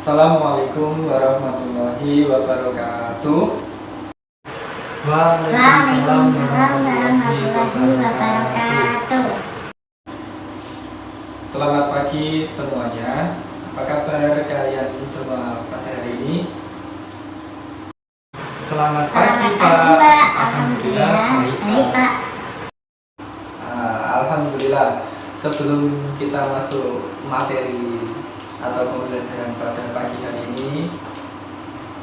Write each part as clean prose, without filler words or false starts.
Assalamualaikum warahmatullahi wabarakatuh. Waalaikumsalam warahmatullahi wabarakatuh. Selamat pagi semuanya. Apa kabar kalian semua pada hari ini? Selamat pagi Pak. Alhamdulillah baik Pak. Alhamdulillah. Sebelum kita masuk materi atau pembelajaran pada pagi hari ini,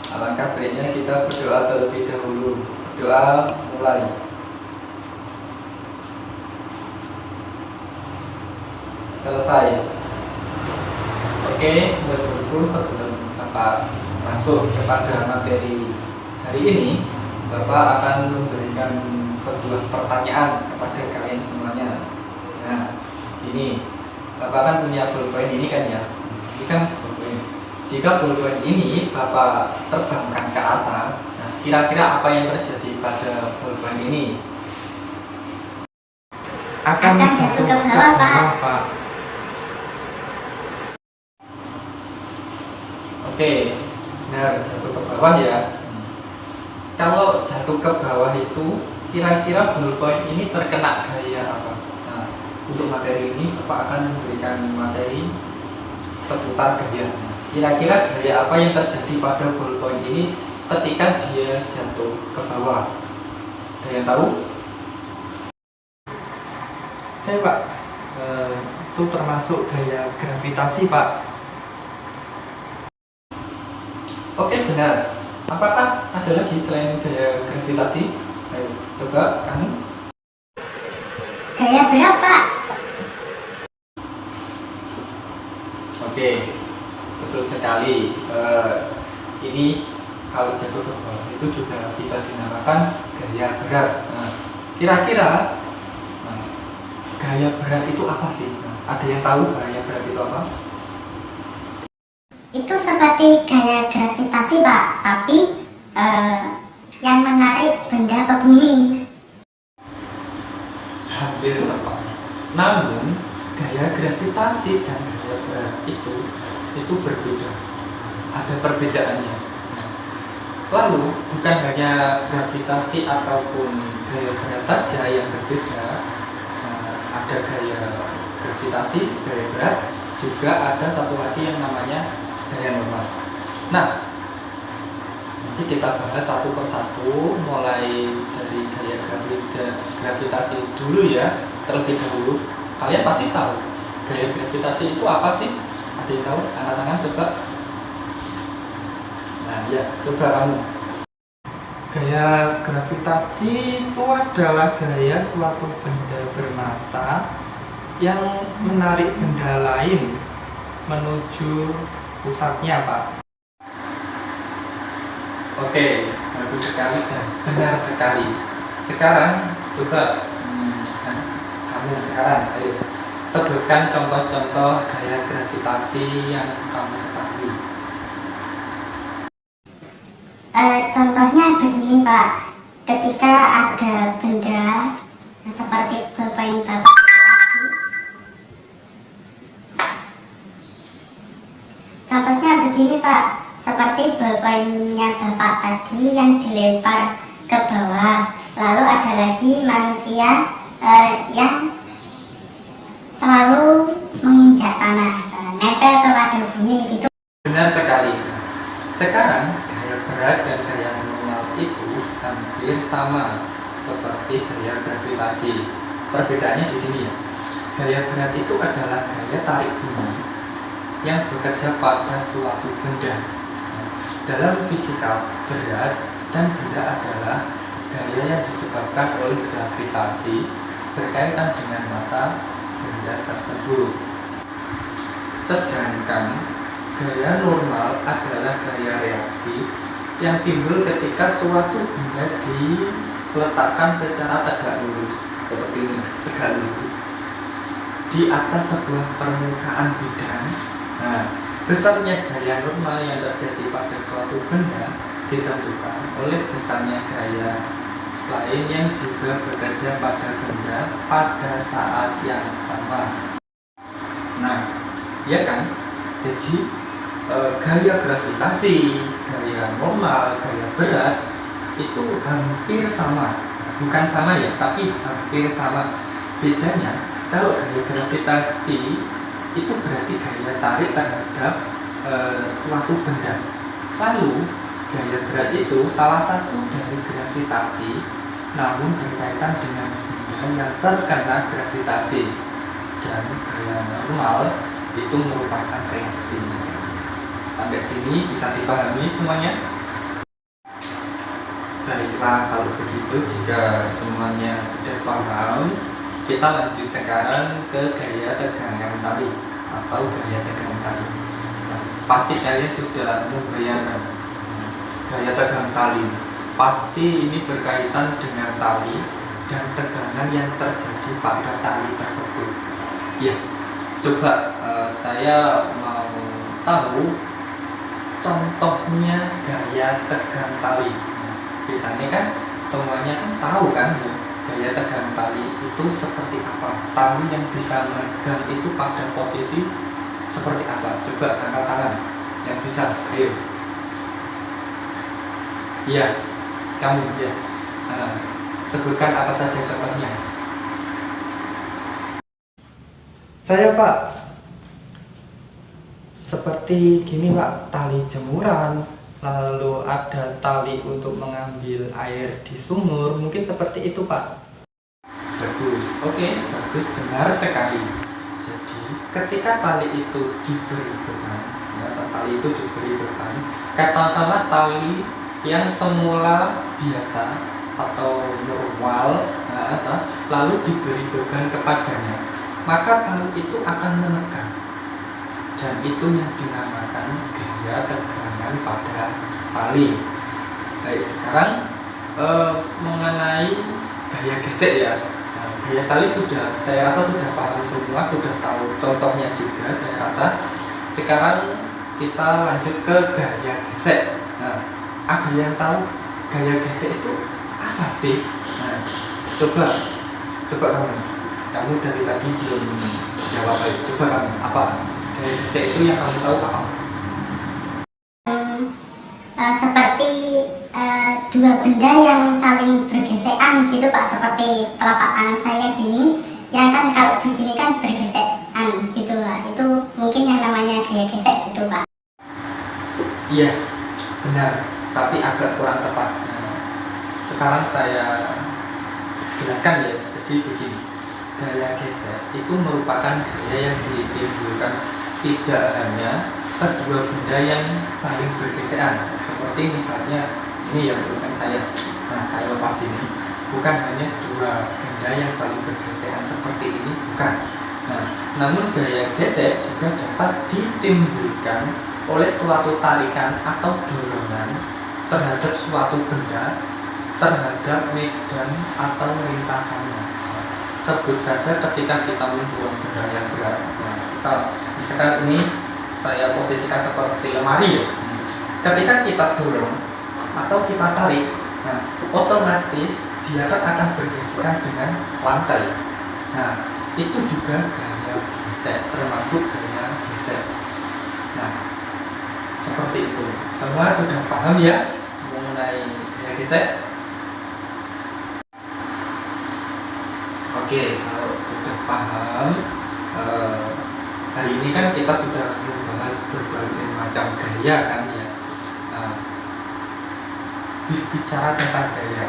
alangkah baiknya kita berdoa terlebih dahulu. Doa mulai. Selesai. Oke, berkumpul sebelum Bapak masuk kepada materi hari ini, Bapak akan memberikan sebuah pertanyaan kepada kalian semuanya. Nah, ini Bapak kan punya pulpen ini kan ya? Ini kan pulpen. Jika pulpen ini Bapak terbangkan ke atas, nah, kira-kira apa yang terjadi pada pulpen ini? Akan jatuh ke bawah, Pak. Oke, benar, jatuh ke bawah ya. Kalau jatuh ke bawah itu, kira-kira pulpen ini terkena gaya apa? Nah, untuk materi ini Bapak akan memberikan materi seputar gaya. Kira-kira gaya apa yang terjadi pada ballpoint ini ketika dia jatuh ke bawah? Ada yang tahu? Saya Pak, itu termasuk gaya gravitasi Pak. Oke, benar. Apakah ada lagi selain gaya gravitasi? Ayo, coba kamu. Gaya berat Pak. Oke, betul sekali. Ini kalau jatuh ke bawah itu juga bisa dinamakan gaya berat. Nah, kira-kira gaya berat itu apa sih? Ada yang tahu gaya berat itu apa? Itu seperti gaya gravitasi Pak, tapi yang menarik benda ke bumi. Hampir tepat. Namun gaya gravitasi dan gaya berat itu berbeda. Ada perbedaannya. Lalu bukan hanya gravitasi ataupun gaya berat saja yang berbeda. Ada gaya gravitasi, gaya berat, juga ada satu lagi yang namanya gaya normal. Nah, nanti kita bahas satu persatu, mulai dari gaya gravitasi dulu ya, terlebih dahulu. Kalian pasti tahu gaya gravitasi itu apa sih? Ada yang tahu? Angkat tangan coba. Nah ya, coba kamu. Gaya gravitasi itu adalah gaya suatu benda bermassa yang menarik benda lain menuju pusatnya, Pak. Oke, bagus sekali dan benar sekali. Sekarang coba kamu sekarang, ayo sebutkan contoh-contoh gaya gravitasi yang kamu ketahui. Contohnya begini Pak, ketika ada benda seperti pulpen Bapak tadi. Contohnya begini Pak, seperti pulpennya Bapak tadi yang dilempar ke bawah. Lalu ada lagi manusia yang selalu menginjak tanah, nempel kepada bumi gitu. Benar sekali. Sekarang gaya berat dan gaya normal itu hampir sama seperti gaya gravitasi. Perbedaannya di sini ya. Gaya berat itu adalah gaya tarik bumi yang bekerja pada suatu benda. Dalam fisika, berat dan benda adalah gaya yang disebabkan oleh gravitasi berkaitan dengan massa benda tersebut. Sedangkan gaya normal adalah gaya reaksi yang timbul ketika suatu benda diletakkan secara tegak lurus, seperti ini, tegak lurus di atas sebuah permukaan bidang. Nah, besarnya gaya normal yang terjadi pada suatu benda ditentukan oleh besarnya gaya lain yang juga bekerja pada benda pada saat yang sama. Nah, ya kan? Jadi gaya gravitasi, gaya normal, gaya berat itu hampir sama, bukan sama ya, tapi hampir sama. Bedanya kalau gaya gravitasi itu berarti gaya tarik terhadap suatu benda. Lalu gaya berat itu salah satu dari gravitasi, namun berkaitan dengan benda yang terkena gravitasi. Dan gaya normal itu merupakan reaksinya. Sampai sini bisa dipahami semuanya? Baiklah, kalau begitu jika semuanya sudah paham, kita lanjut sekarang ke gaya tegangan tali atau gaya tegangan tali. Nah, pasti kalian sudah membayangkan gaya tegangan tali. Pasti ini berkaitan dengan tali dan tegangan yang terjadi pada tali tersebut. Ya, coba saya mau tahu contohnya gaya tegang tali. Biasanya kan semuanya kan tahu kan ya, gaya tegang tali itu seperti apa, tali yang bisa menegang itu pada posisi seperti apa. Coba angkat tangan yang bisa, ayo. Iya, kamu ya. Sebutkan apa saja contohnya. Saya, Pak. Seperti gini, Pak, tali jemuran, lalu ada tali untuk mengambil air di sumur, mungkin seperti itu, Pak. Bagus, oke, bagus, benar sekali. Jadi ketika tali itu diberi beban, ya, tali itu diberi beban, katakanlah tali yang semula biasa atau normal, lalu diberi beban kepadanya, maka tali itu akan menegang. Dan itu yang dinamakan gaya tegangan pada tali. Baik, sekarang mengenai gaya gesek ya. Nah, gaya tali saya rasa sudah paham semua, sudah tahu contohnya juga saya rasa. Sekarang kita lanjut ke gaya gesek. Nah, ada yang tahu gaya gesek itu apa sih? Nah, coba kamu dari tadi belum jawab. Coba kamu apa? Gaya gesek itu yang kamu tahu apa? Seperti dua benda yang saling bergesekan gitu Pak, seperti telapak tangan saya gini, yang kan kalau di sini kan bergesekan gitu Pak. Itu mungkin yang namanya gaya gesek gitu Pak. Iya, benar, tapi agak kurang tepat. Sekarang saya jelaskan ya. Jadi begini, gaya gesek itu merupakan gaya yang ditimbulkan tidak hanya kedua benda yang saling bergesekan, seperti misalnya ini yang bukan saya. Nah, saya lepas ini, bukan hanya dua benda yang saling bergesekan seperti ini, bukan. Nah, namun gaya gesek juga dapat ditimbulkan oleh suatu tarikan atau dorongan terhadap suatu benda, terhadap medan atau lintasannya. Sebut saja ketika kita mendorong benda yang berat. Nah, kita misalkan ini saya posisikan seperti lemari ya. Ketika kita dorong atau kita tarik, nah, otomatis dia akan bergesekan dengan lantai. Nah, itu juga gaya gesek, termasuk gaya gesek. Nah, seperti itu. Semua sudah paham ya mengenai gaya gesek? Oke, kalau sudah paham, hari ini kan kita sudah membahas berbagai macam gaya kan ya. Berbicara tentang gaya,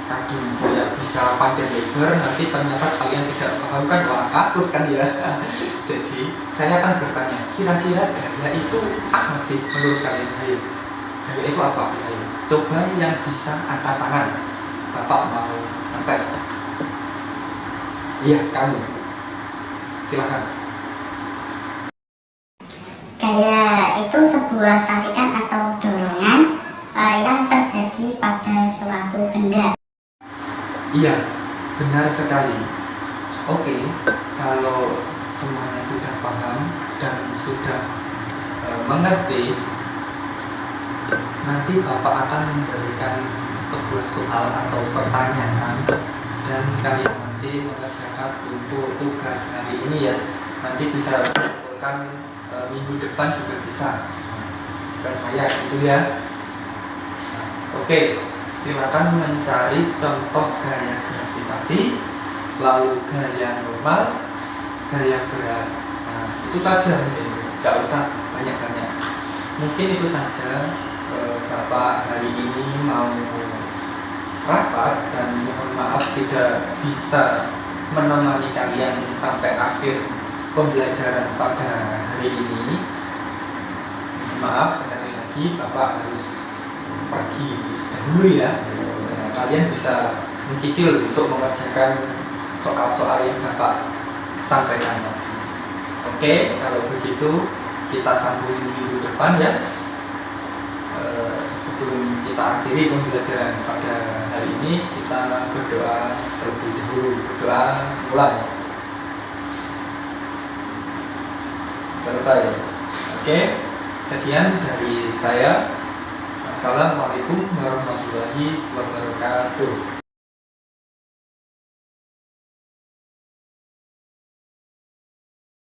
tadi saya bicara panjang lebar, nanti ternyata kalian tidak paham kan, wah kasus kan ya. Jadi saya akan bertanya, kira-kira gaya itu apa sih menurut kalian? Ayo, gaya itu apa? Ayo, coba yang bisa angkat tangan. Bapak mau ngetes. Iya, kamu. Silakan. Gaya itu sebuah tarikan atau dorongan yang terjadi pada suatu benda. Iya, benar sekali. Oke, kalau semuanya sudah paham dan sudah mengerti, nanti Bapak akan memberikan sebuah soal atau pertanyaan, dan kalian nanti mengerjakan untuk tugas hari ini ya. Nanti bisa dilaporkan minggu depan juga bisa ke saya gitu ya. Oke, silakan mencari contoh gaya gravitasi, lalu gaya normal, gaya berat. Nah, itu saja mungkin, nggak usah banyak-banyak. Mungkin itu saja. Bapak hari ini mau rapat dan mohon maaf tidak bisa menemani kalian sampai akhir pembelajaran pada hari ini. Maaf sekali lagi, Bapak harus pergi dahulu ya. Kalian bisa mencicil untuk mengerjakan soal-soal yang Bapak sampaikan tadi. Oke, kalau begitu kita sambung minggu depan ya. Sebelum kita akhiri pembelajaran pada hari ini, kita berdoa terlebih dahulu. Berdoa mulai. Selesai. Oke, sekian dari saya. Assalamualaikum warahmatullahi wabarakatuh.